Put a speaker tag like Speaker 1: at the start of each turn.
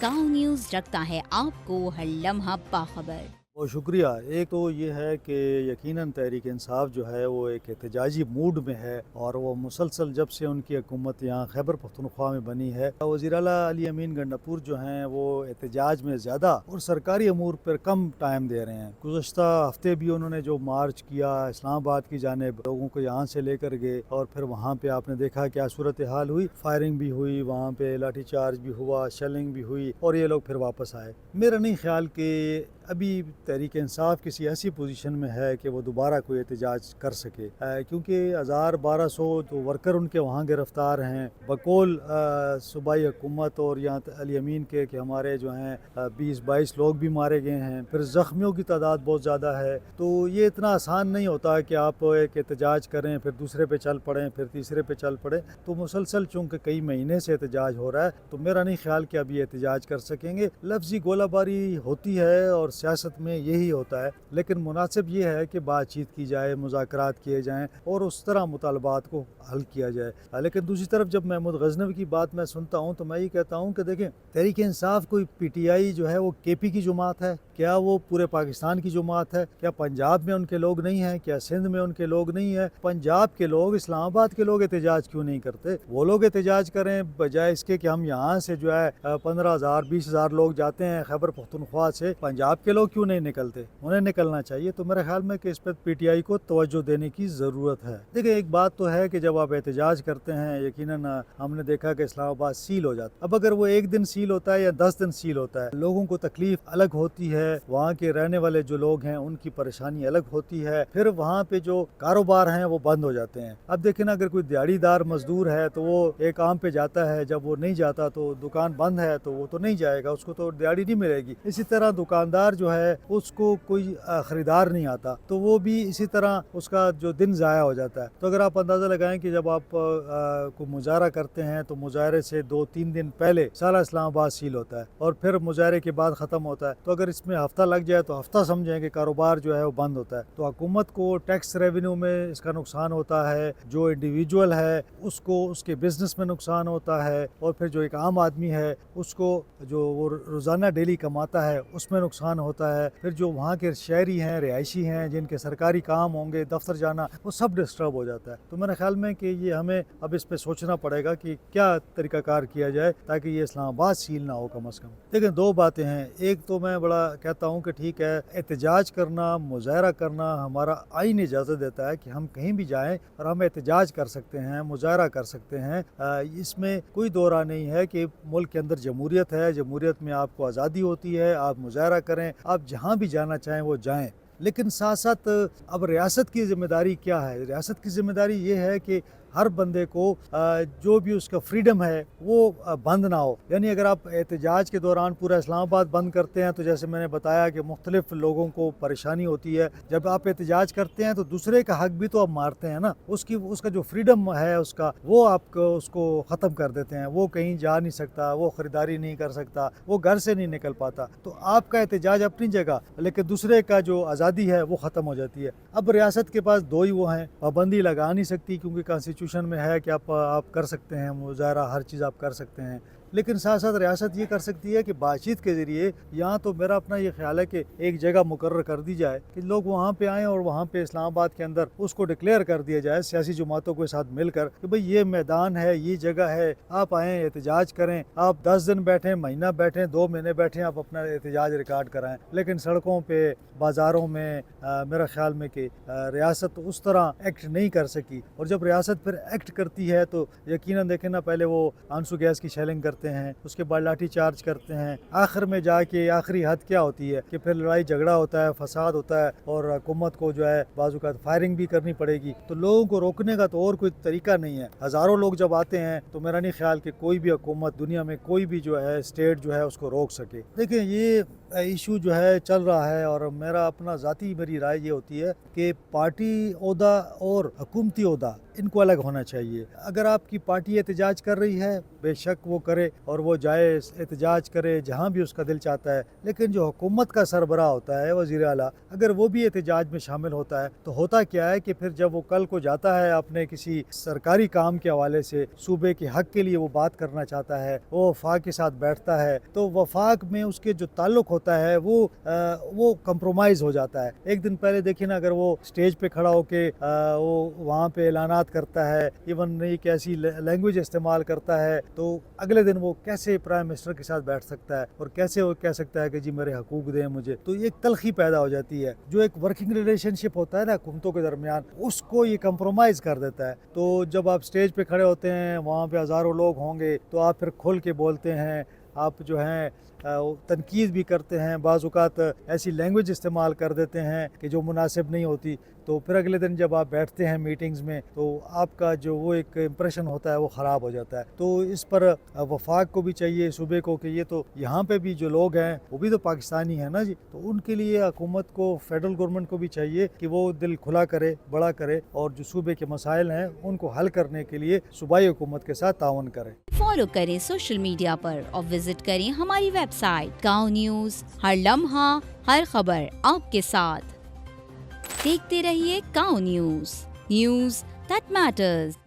Speaker 1: Sky news रखता है आपको हर लम्हा बाखबर।
Speaker 2: बहुत शुक्रिया। एक तो ये है कि यकीनन तहरीक इंसाफ जो है वो एक एहतजाजी मूड में है और वो मुसलसल जब से उनकी हुकूमत यहाँ खैबर पख्तूनख्वा में बनी है, वज़ीर आला अली अमीन गंडापुर जो हैं वो एहतजाज में ज़्यादा और सरकारी अमूर पर कम टाइम दे रहे हैं। गुज़श्ता हफ्ते भी उन्होंने जो मार्च किया इस्लामाबाद की जानिब, लोगों को यहाँ से लेकर गए और फिर वहाँ पे आपने देखा क्या सूरत हाल हुई, फायरिंग भी हुई, वहाँ पे लाठी चार्ज भी हुआ, शेलिंग भी हुई और ये लोग फिर वापस आए। मेरा नहीं ख्याल कि अभी तहरीक इंसाफ किसी ऐसी पोजीशन में है कि वो दोबारा कोई एहतजाज कर सके, क्योंकि 1000-1200 तो वर्कर उनके वहाँ गिरफ्तार हैं बकौल सूबाई हुकूमत और यहाँ अली अमीन के कि हमारे जो हैं 20-22 लोग भी मारे गए हैं, फिर ज़ख्मियों की तादाद बहुत ज़्यादा है। तो ये इतना आसान नहीं होता कि आप एक एहतजाज करें फिर दूसरे पे चल पड़ें फिर तीसरे पे चल पड़ें। तो मुसलसल चूँकि कई महीने से एहतजाज हो रहा है तो मेरा नहीं ख्याल कि अभी एहतजाज कर सकेंगे। लफ्ज़ी गोलाबारी होती है और सियासत में यही होता है, लेकिन मुनासिब ये है कि बातचीत की जाए, मुज़ाकरात किए जाएँ और उस तरह मुतालबात को हल किया जाए। लेकिन दूसरी तरफ जब महमूद गजनवी की बात मैं सुनता हूँ तो मैं ये कहता हूँ कि देखें, तहरीक इंसाफ कोई PTI जो है वो KP की जमात है क्या? वो पूरे पाकिस्तान की जमात है क्या? पंजाब में उनके लोग नहीं हैं क्या? सिंध में उनके लोग नहीं हैं? पंजाब के लोग, इस्लामाबाद के लोग एहतजाज क्यों नहीं करते? वो लोग एहतजाज करें बजाय इसके कि हम यहाँ से जो है 15,000-20,000 लोग जाते हैं खैबर पख्तूनख्वा से, पंजाब के लोग क्यों नहीं निकलते? उन्हें निकलना चाहिए। तो मेरे ख्याल में कि इस पर PTI को तवज्जो देने की ज़रूरत है। देखिए, एक बात तो है कि जब आप एहतजाज करते हैं, यकीनन हमने देखा कि इस्लामाबाद सील हो जाता है। अब अगर वो एक दिन सील होता है या 10 दिन सील होता है, लोगों को तकलीफ अलग होती है, वहाँ के रहने वाले जो लोग हैं उनकी परेशानी अलग होती है, फिर वहाँ पे जो कारोबार हैं वो बंद हो जाते हैं। अब देखें ना, अगर कोई दिहाड़ीदार मजदूर है तो वो एक काम पे जाता है, जब वो नहीं जाता तो दुकान बंद है तो वो तो नहीं जाएगा, उसको तो दिहाड़ी नहीं मिलेगी। इसी तरह दुकानदार जो है उसको कोई खरीदार नहीं आता तो वो भी इसी तरह उसका जो दिन ज़ाया हो जाता है। तो अगर आप अंदाज़ा लगाएं कि जब आप को मुजाहरा करते हैं तो मुजाहरे से 2-3 दिन पहले सारा इस्लामाबाद सील होता है और फिर मुजाहरे के बाद ख़त्म होता है। तो अगर इसमें हफ्ता लग जाए तो हफ्ता समझें कि कारोबार जो है वो बंद होता है। तो हुकूमत को टैक्स रेवेन्यू में इसका नुकसान होता है, जो इंडिविजुअल है उसको उसके बिजनेस में नुकसान होता है, और फिर जो एक आम आदमी है उसको जो वो रोज़ाना डेली कमाता है उसमें नुकसान होता है, फिर जो वहाँ के शहरी हैं, रिहायशी हैं, जिनके सरकारी काम होंगे, दफ्तर जाना, वो सब डिस्टर्ब हो जाता है। तो मेरे ख्याल में कि ये हमें अब इस पर सोचना पड़ेगा कि क्या तरीक़ाकार किया जाए ताकि ये इस्लामाबाद सील ना हो कम अज़ कम। लेकिन दो बातें हैं, एक तो मैं बड़ा कहता हूँ कि ठीक है, एहतजाज करना, मुज़ाहरा करना हमारा आइन इजाज़त देता है कि हम कहीं भी जाएँ और हम एहतजाज कर सकते हैं, मुज़ाहरा कर सकते हैं। इसमें कोई दो राय नहीं है कि मुल्क के अंदर जमहूरियत है, जमहूरियत में आपको आज़ादी होती है, आप मुज़ाहरा करें, आप जहाँ भी जाना चाहें वो जाएं। लेकिन साथ साथ अब रियासत की ज़िम्मेदारी क्या है? रियासत की ज़िम्मेदारी ये है कि हर बंदे को जो भी उसका फ्रीडम है वो बंद ना हो। यानी अगर आप एहतजाज के दौरान पूरा इस्लामाबाद बंद करते हैं तो जैसे मैंने बताया कि मुख्तलिफ लोगों को परेशानी होती है। जब आप एहतजाज करते हैं तो दूसरे का हक भी तो आप मारते हैं ना, उसका जो फ्रीडम है उसका वो आप उसको ख़त्म कर देते हैं। वो कहीं जा नहीं सकता, वो ख़रीदारी नहीं कर सकता, वो घर से नहीं निकल पाता। तो आपका एहतजाज अपनी जगह, लेकिन दूसरे का जो आज़ादी है वो ख़त्म हो जाती है। अब रियासत के पास दो ही वो हैं, पाबंदी लगा नहीं सकती क्योंकि कॉन्स्टिट्यूशन में है कि आप कर सकते हैं मुज़ाहरा, हर चीज़ आप कर सकते हैं। लेकिन साथ साथ रियासत ये कर सकती है कि बातचीत के ज़रिए, यहाँ तो मेरा अपना ये ख्याल है कि एक जगह मुकर्रर कर दी जाए कि लोग वहाँ पे आएँ और वहाँ पे इस्लामाबाद के अंदर उसको डिक्लेयर कर दिया जाए सियासी जमातों के साथ मिलकर कि भाई ये मैदान है, ये जगह है, आप आएँ एहतजाज करें। आप 10 दिन बैठें, महीना बैठें, 2 महीने बैठें, आप अपना एहतजाज रिकॉर्ड कराएँ। लेकिन सड़कों पर, बाज़ारों में मेरा ख्याल में कि रियासत उस तरह एक्ट नहीं कर सकी। और जब रियासत फिर एक्ट करती है तो यकीनन देखें ना, पहले वो आंसू गैस की शेलिंग करते हैं, उसके बाद लाठी चार्ज करते हैं, आखिर में जाके आखिरी हद क्या होती है कि फिर लड़ाई झगड़ा होता है, फसाद होता है और हुकूमत को जो है बाज़-औक़ात फायरिंग भी करनी पड़ेगी। तो लोगों को रोकने का तो और कोई तरीका नहीं है। हज़ारों लोग जब आते हैं तो मेरा नहीं ख्याल कि कोई भी हुकूमत दुनिया में, कोई भी जो है स्टेट जो है उसको रोक सके। देखिए, ये ایشو جو ہے چل رہا ہے، اور میرا اپنا ذاتی میری رائے یہ ہوتی ہے کہ پارٹی عہدہ اور حکومتی عہدہ ان کو الگ ہونا چاہیے۔ اگر آپ کی پارٹی احتجاج کر رہی ہے بے شک وہ کرے، اور وہ جائے احتجاج کرے جہاں بھی اس کا دل چاہتا ہے، لیکن جو حکومت کا سربراہ ہوتا ہے وزیر اعلیٰ، اگر وہ بھی احتجاج میں شامل ہوتا ہے تو ہوتا کیا ہے کہ پھر جب وہ کل کو جاتا ہے اپنے کسی سرکاری کام کے حوالے سے صوبے کے حق کے لیے وہ بات کرنا چاہتا ہے، وہ وفاق کے ساتھ بیٹھتا ہے، تو وفاق میں اس کے جو تعلق ہوتا ہے وہ کمپرومائز ہو جاتا ہے۔ ایک دن پہلے دیکھیں نا، اگر وہ سٹیج پہ کھڑا ہو کے وہ وہاں پہ اعلانات کرتا ہے، ایون نئی کیسی لینگویج استعمال کرتا ہے، تو اگلے دن وہ کیسے پرائم منسٹر کے ساتھ بیٹھ سکتا ہے اور کیسے وہ کہہ سکتا ہے کہ جی میرے حقوق دیں مجھے؟ تو ایک تلخی پیدا ہو جاتی ہے۔ جو ایک ورکنگ ریلیشن شپ ہوتا ہے نا حکومتوں کے درمیان، اس کو یہ کمپرومائز کر دیتا ہے۔ تو جب آپ سٹیج پہ کھڑے ہوتے ہیں، وہاں پہ ہزاروں لوگ ہوں گے، تو آپ پھر کھول کے بولتے ہیں، آپ جو ہیں تنقید بھی کرتے ہیں، بعض اوقات ایسی لینگویج استعمال کر دیتے ہیں کہ جو مناسب نہیں ہوتی، تو پھر اگلے دن جب آپ بیٹھتے ہیں میٹنگز میں تو آپ کا جو وہ ایک امپریشن ہوتا ہے وہ خراب ہو جاتا ہے۔ تو اس پر وفاق کو بھی چاہیے، صوبے کو، کہ یہ تو یہاں پہ بھی جو لوگ ہیں وہ بھی تو پاکستانی ہیں نا جی، تو ان کے لیے حکومت کو، فیڈرل گورنمنٹ کو بھی چاہیے کہ وہ دل کھلا کرے، بڑا کرے، اور جو صوبے کے مسائل ہیں ان کو حل کرنے کے لیے صوبائی حکومت کے ساتھ تعاون کرے۔
Speaker 1: فالو کریں سوشل میڈیا پر اور وزٹ کریں ہماری ویب سائٹ گاؤں نیوز، ہر لمحہ ہر خبر آپ کے ساتھ۔ دیکھتے رہیے گاؤں نیوز، نیوز دیٹ میٹرز۔